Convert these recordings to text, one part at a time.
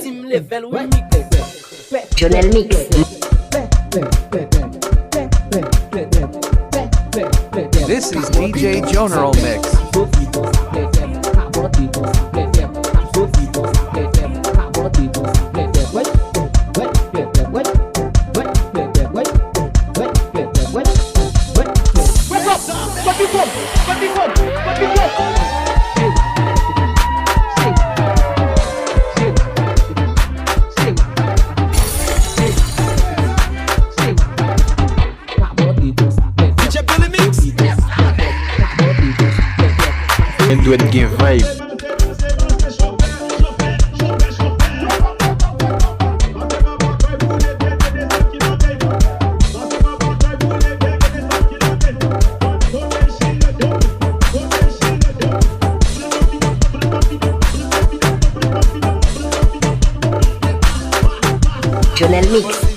Team level we mix. Jonelmix. This is DJ Jonelmix. Do it give vibe. Jonelmix.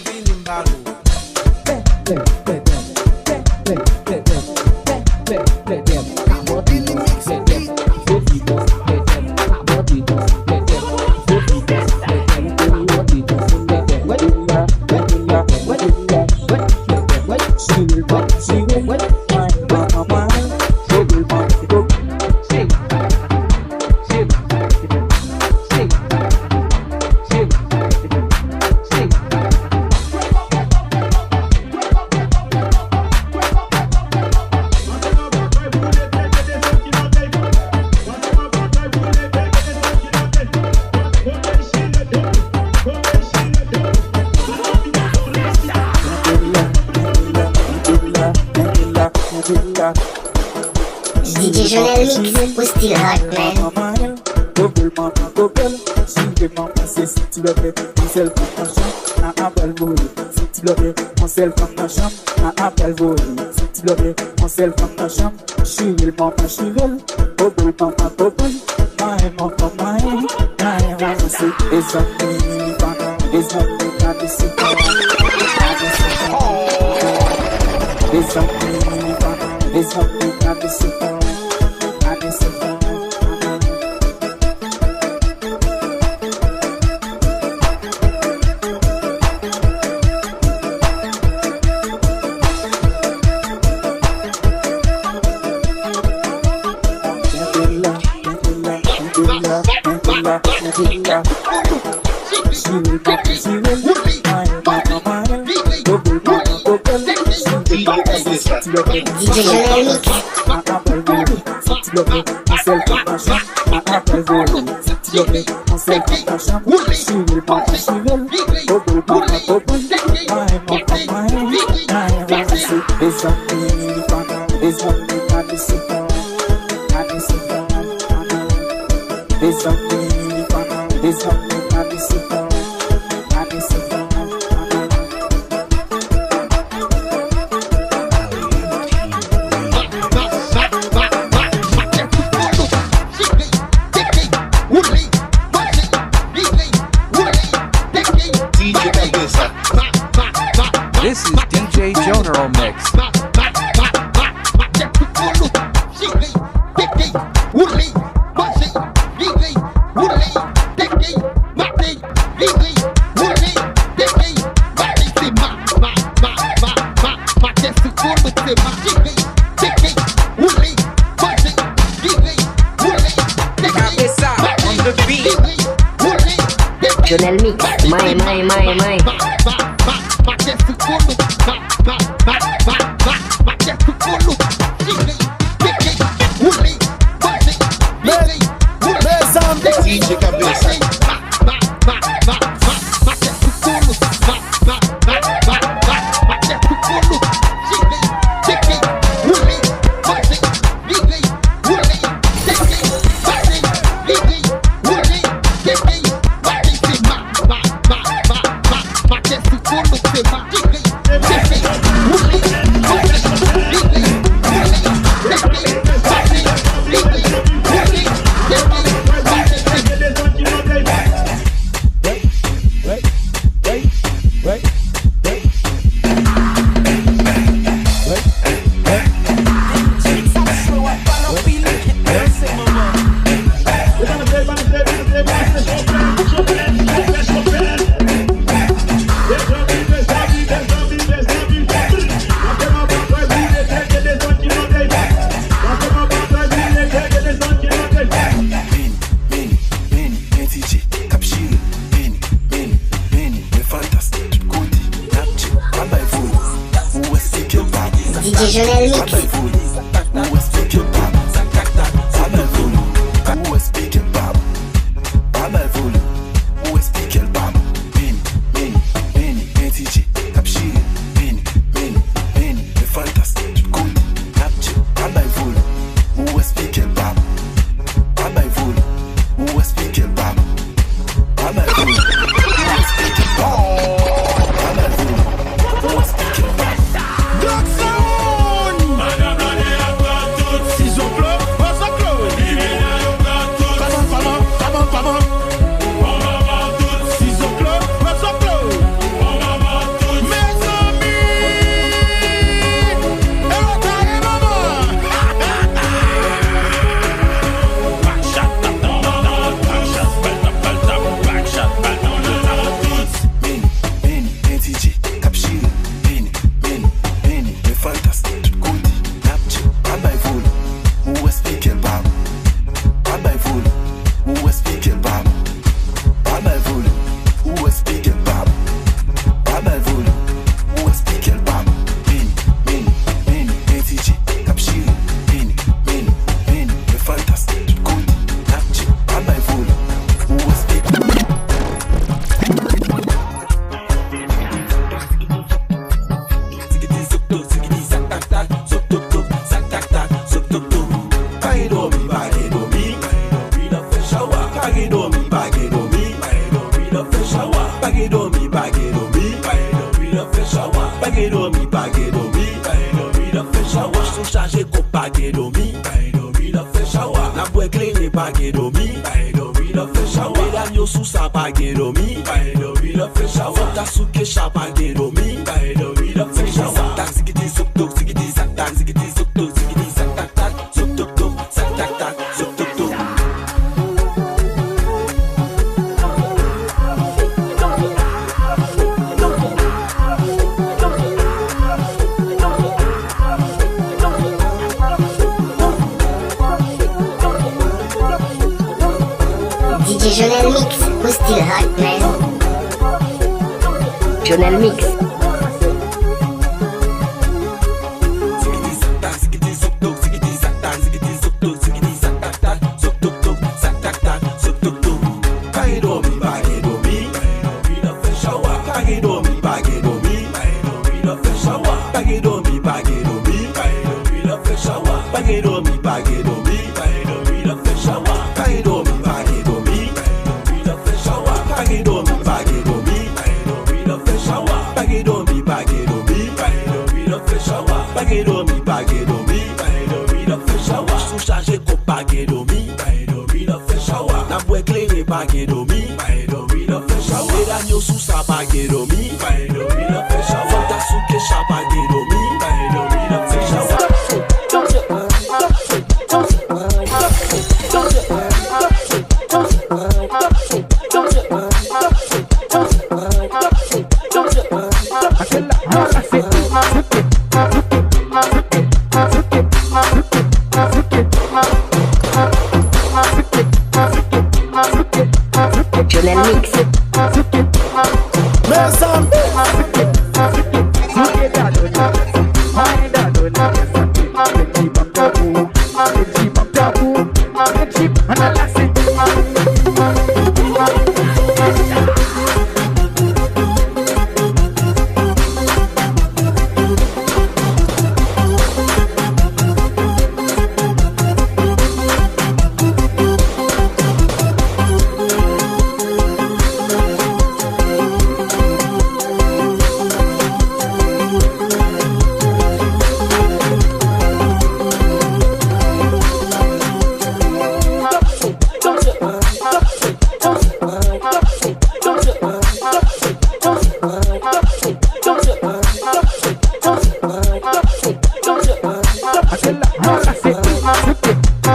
DJ Jonelmix, au style Rockman. DJ Jonelmix. This is DJ Jonelmix. Jonelmix, my. DJ cabeça. DJ Jonelmix. DJ Jonelmix, who still hot, man? Jonelmix.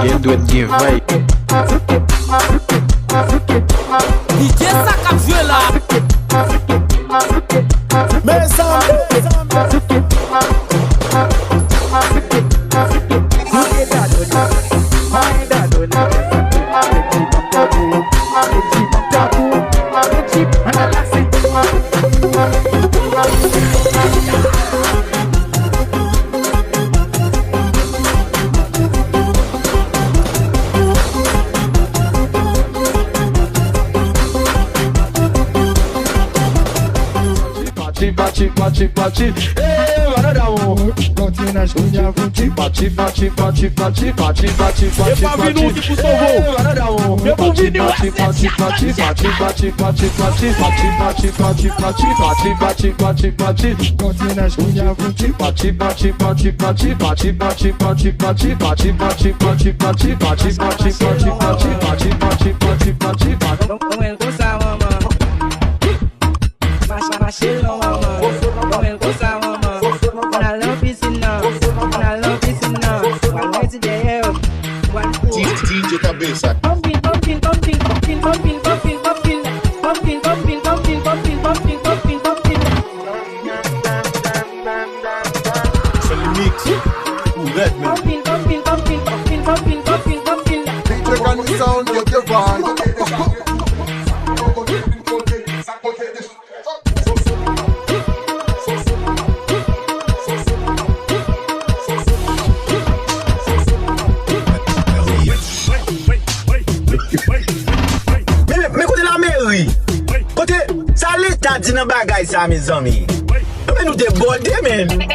You doit give vibe. DJ ça cap jouer là. Mais ça DJ cabeça. Jonelmix, o Redman. DJ can the sound get your van. Kote, sa leta di nan bagay sa mi zami. Men nou te bode men.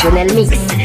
Jonelmix.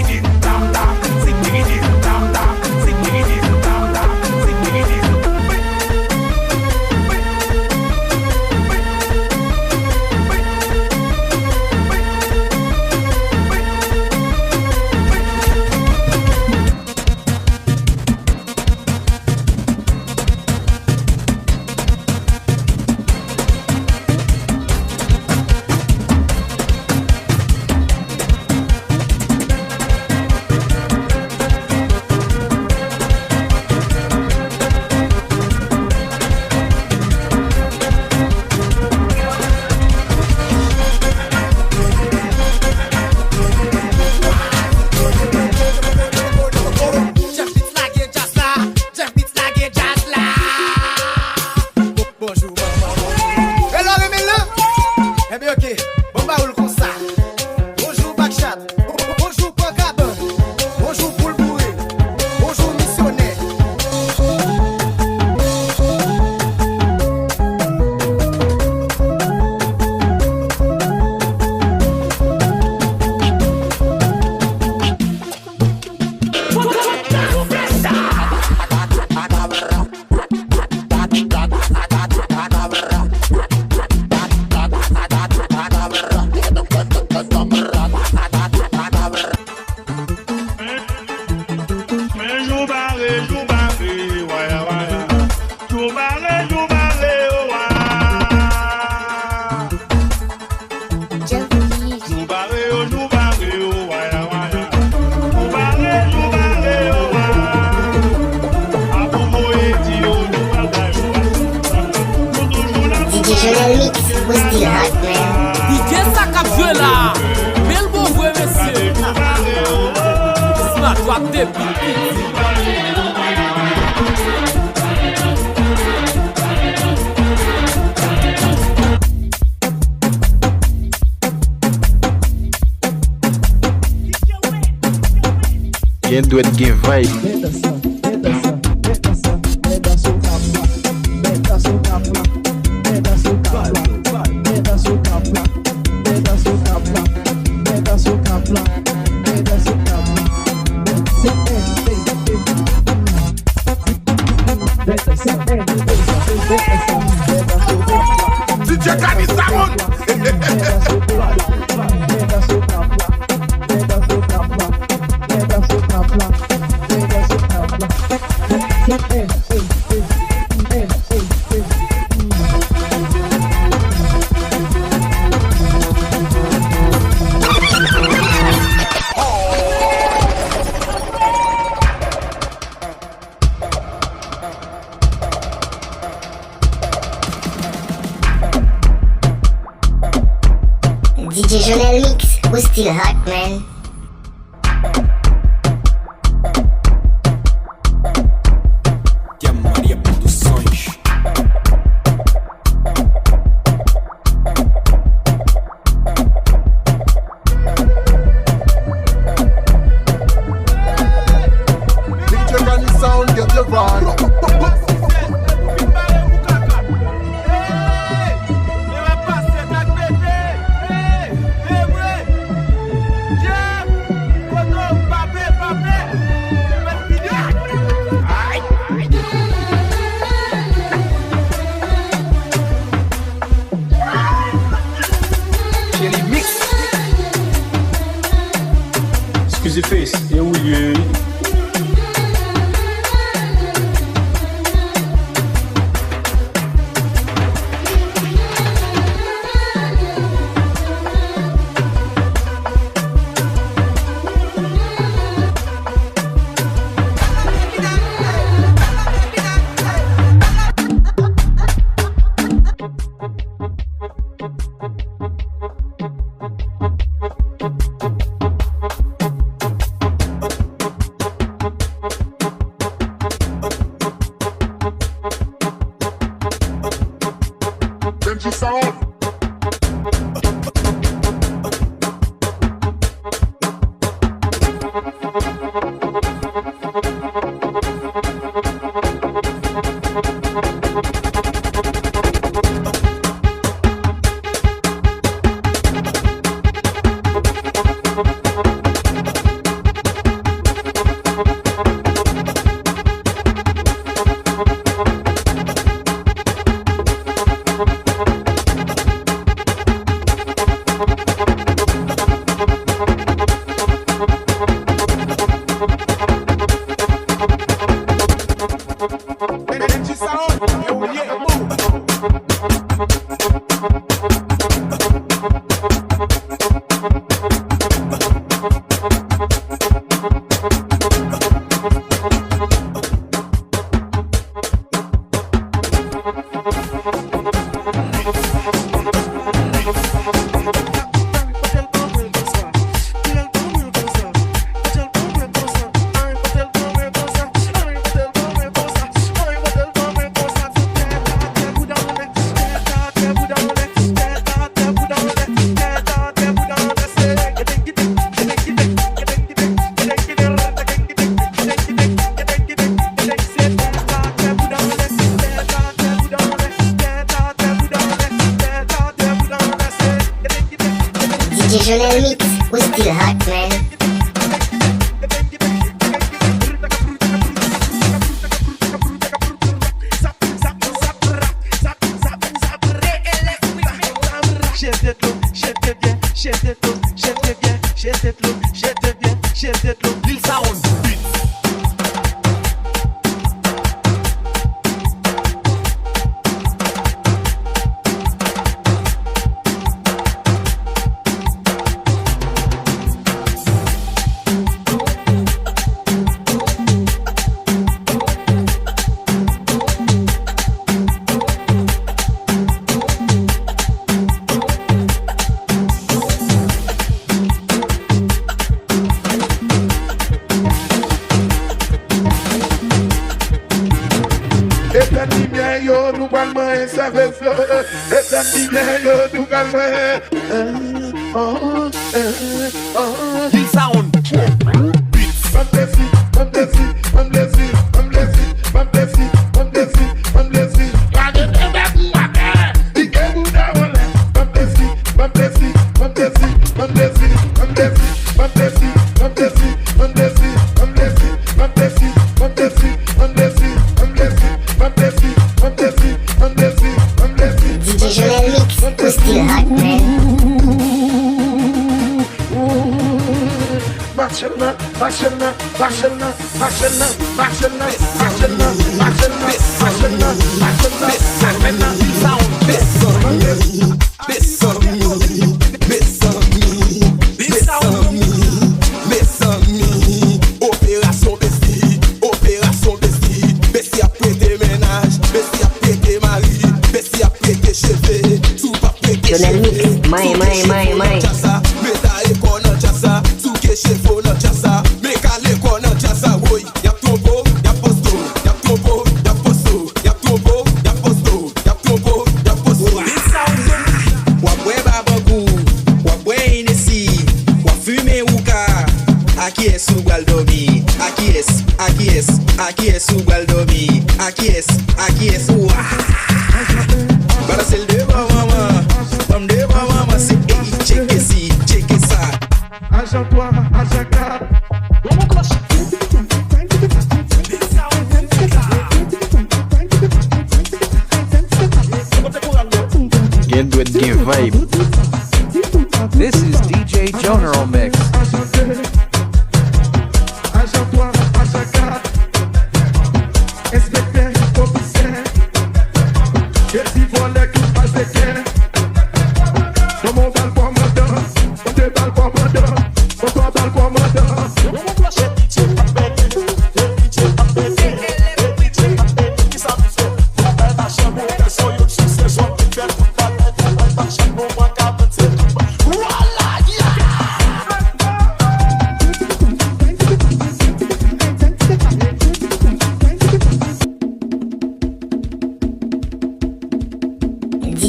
cap joué là. Mais le bon vrai monsieur. Smart toi t'es Gen dwet gen vibe. DJ Kani Sound. DJ Jonelmix, we still hot, man. Maria Produções. DJ Kani Sound, get the vibe. Excusez face, et où il est? DJ Sound. DJ Jonelmix, we still hot, man. Lil Sound. sound. DJ Jonelmix au style Hackman. Jonelmix, my. Aqui é sugaldomi, aqui é sua. Para ser de mama, vamos de mama, se check essa. Acha tua, acha cá. Get with give vibe. This is DJ Jonelmix.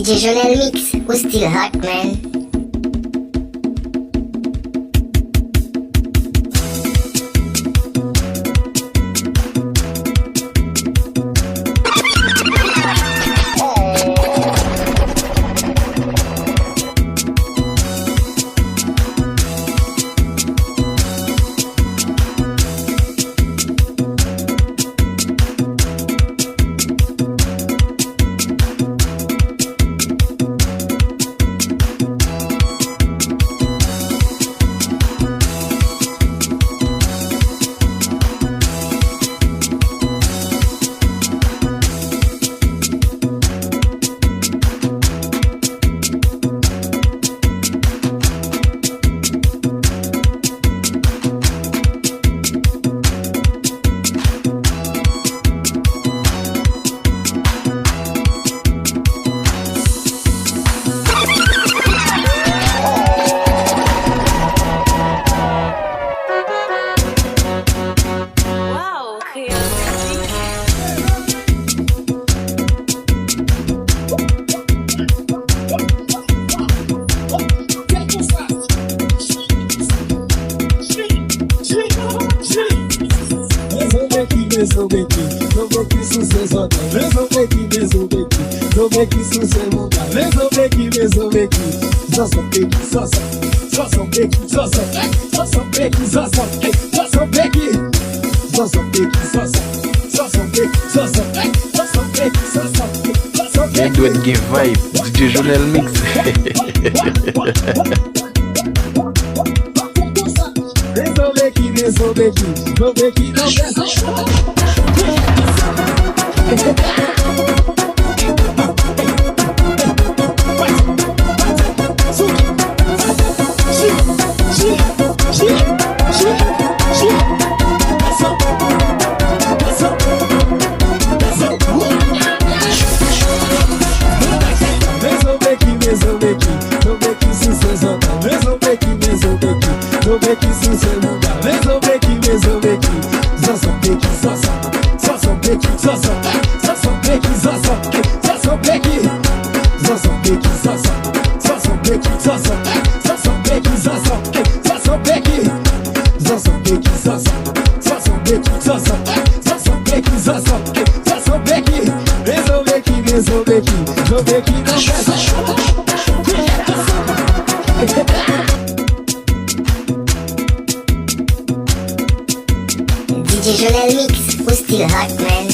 DJ Jonelmix au style Hackman. Get with give vibe. DJ Jonelmix. DJ Jonelmix au style Hackman.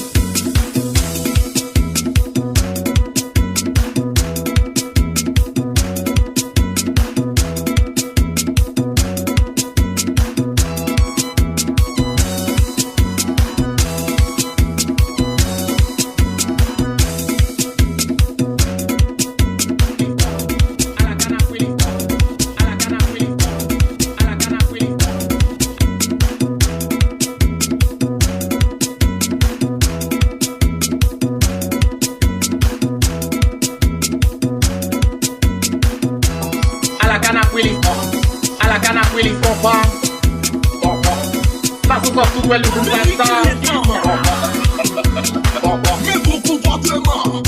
Mais bon comportement,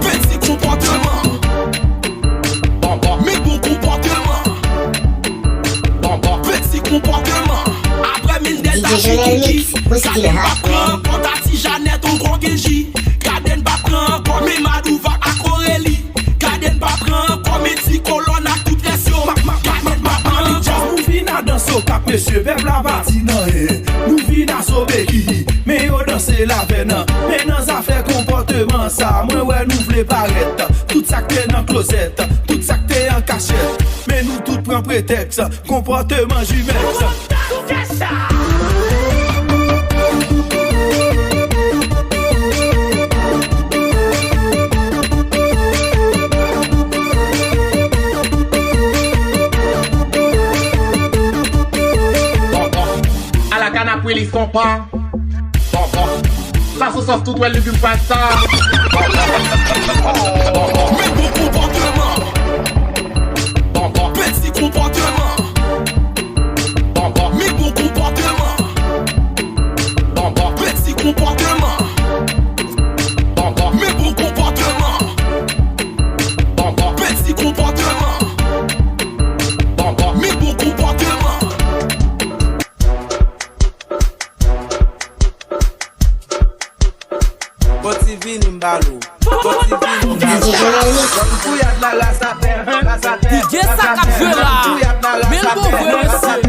petit comportement, mais bon comportement, petit comportement. Après mille DJ Jonelmix au style Hackman. quand t'as si Jeannette on grand Genji, Kaden pas prend comme mes Madouva à Corélie, Kaden pas prend comme mes petits colonnes à toutes les sions. Nous vina danser au cap monsieur, vers la partie non. Nous vina sauver qui, mais au danser la veine. Mais dans affaire comportement ça, moi ouais nous voulons paraître. Tout ça que t'es dans closette, tout ça que t'es en cachette. Mais nous tout prend prétexte, comportement jumex. Après les font pas. Ça se sauve tout, elle ne veut pas ça. Mais bon comportement, petit comportement, mais bon comportement, petit comportement, mais bon comportement, petit comportement, mais bon comportement. DJ Jonelmix. DJ Sakap Jela. Mais le bon vrai monsieur.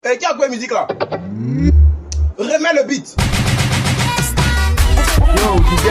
Et qui a quoi musique là? Remets le beat. Yo, DJ,